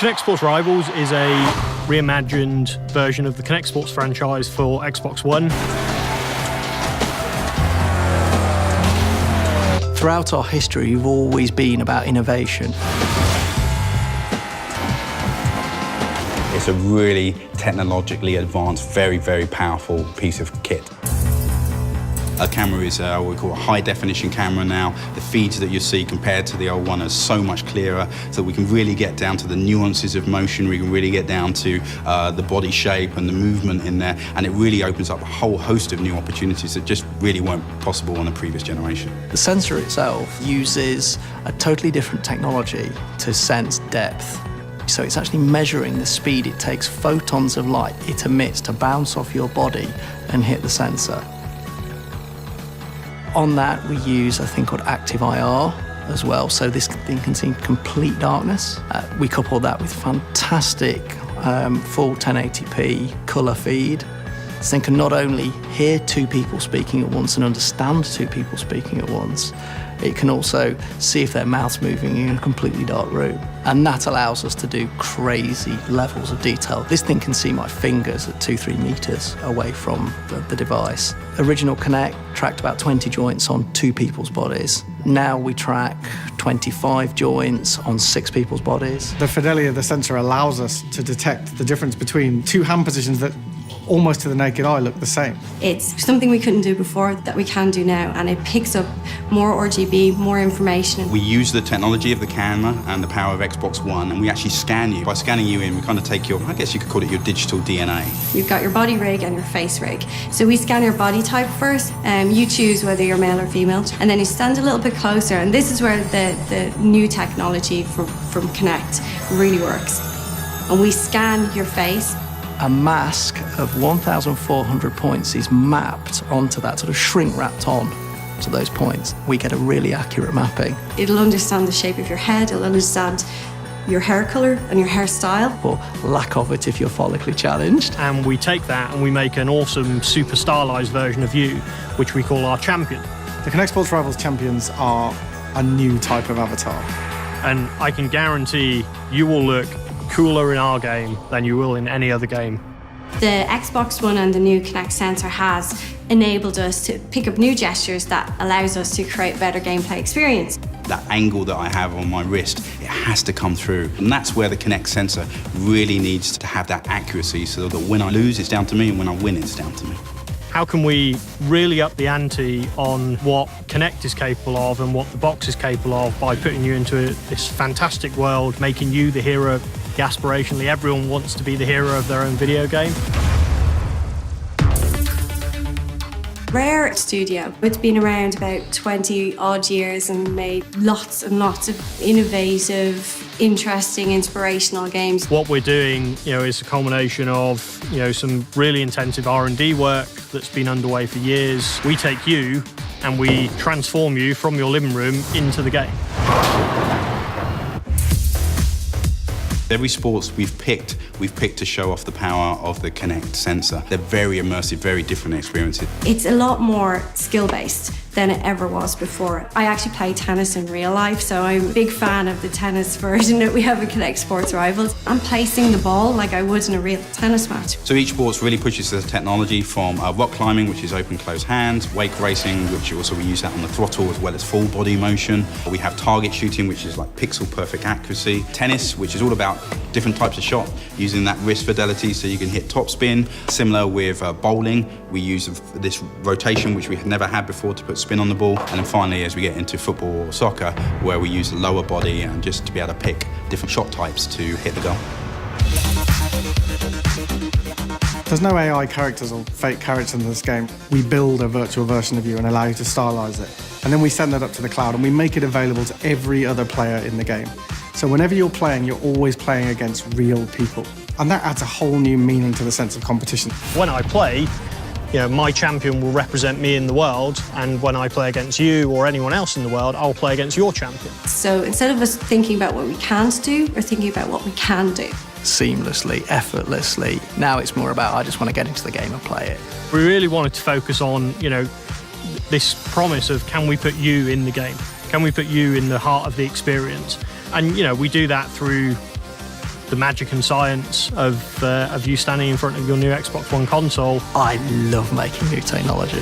Kinect Sports Rivals is a reimagined version of the Kinect Sports franchise for Xbox One. Throughout our history, we've always been about innovation. It's a really technologically advanced, very, very powerful piece of kit. A camera is what we call a high-definition camera now. The feeds that you see compared to the old one are so much clearer, so we can really get down to the nuances of motion. We can really get down to the body shape and the movement in there, and it really opens up a whole host of new opportunities that just really weren't possible on the previous generation. The sensor itself uses a totally different technology to sense depth. So it's actually measuring the speed it takes photons of light it emits to bounce off your body and hit the sensor. On that, we use a thing called active IR as well, so this thing can see complete darkness. We couple that with fantastic full 1080p colour feed. This thing can not only hear two people speaking at once and understand two people speaking at once, it can also see if their mouth's moving in a completely dark room. And that allows us to do crazy levels of detail. This thing can see my fingers at 2-3 meters away from the device. Original Kinect tracked about 20 joints on 2 people's bodies. Now we track 25 joints on 6 people's bodies. The fidelity of the sensor allows us to detect the difference between 2 hand positions that almost to the naked eye look the same. It's something we couldn't do before that we can do now, and it picks up more RGB, more information. We use the technology of the camera and the power of Xbox One, and we actually scan you. By scanning you in, we kind of take your, I guess you could call it your digital DNA. You've got your body rig and your face rig. So we scan your body type first, you choose whether you're male or female, and then you stand a little bit closer, and this is where the new technology from Kinect really works. And we scan your face. A mask of 1,400 points is mapped onto that, sort of shrink wrapped on to those points. We get a really accurate mapping. It'll understand the shape of your head, it'll understand your hair colour and your hairstyle. Or lack of it if you're follically challenged. And we take that and we make an awesome super stylised version of you, which we call our champion. The Kinect Sports Rivals champions are a new type of avatar. And I can guarantee you will look cooler in our game than you will in any other game. The Xbox One and the new Kinect sensor has enabled us to pick up new gestures that allows us to create a better gameplay experience. That angle that I have on my wrist, it has to come through. And that's where the Kinect sensor really needs to have that accuracy so that when I lose, it's down to me, and when I win, it's down to me. How can we really up the ante on what Kinect is capable of and what the box is capable of by putting you into this fantastic world, making you the hero? Aspirationally, everyone wants to be the hero of their own video game. Rare Studio, it's been around about 20 odd years and made lots and lots of innovative, interesting, inspirational games. What we're doing, is a culmination of, some really intensive R&D work that's been underway for years. We take you and we transform you from your living room into the game. Every sports we've picked to show off the power of the Kinect sensor. They're very immersive, very different experiences. It's a lot more skill-based than it ever was before. I actually play tennis in real life, so I'm a big fan of the tennis version that we have in Kinect Sports Rivals. I'm placing the ball like I would in a real tennis match. So each sports really pushes the technology from rock climbing, which is open, closed hands, wake racing, which also we use that on the throttle as well as full body motion. We have target shooting, which is like pixel perfect accuracy. Tennis, which is all about different types of shot, using that wrist fidelity so you can hit top spin. Similar with bowling, we use this rotation, which we had never had before, to put spin on the ball. And then finally, as we get into football or soccer, where we use the lower body and just to be able to pick different shot types to hit the goal. There's no AI characters or fake characters in this game. We build a virtual version of you and allow you to stylize it. And then we send that up to the cloud and we make it available to every other player in the game. So whenever you're playing, you're always playing against real people. And that adds a whole new meaning to the sense of competition. When I play, my champion will represent me in the world, and when I play against you or anyone else in the world, I'll play against your champion. So instead of us thinking about what we can't do, we're thinking about what we can do. Seamlessly, effortlessly. Now it's more about, I just want to get into the game and play it. We really wanted to focus on, this promise of, can we put you in the game? Can we put you in the heart of the experience? And, we do that through the magic and science of you standing in front of your new Xbox One console. I love making new technology.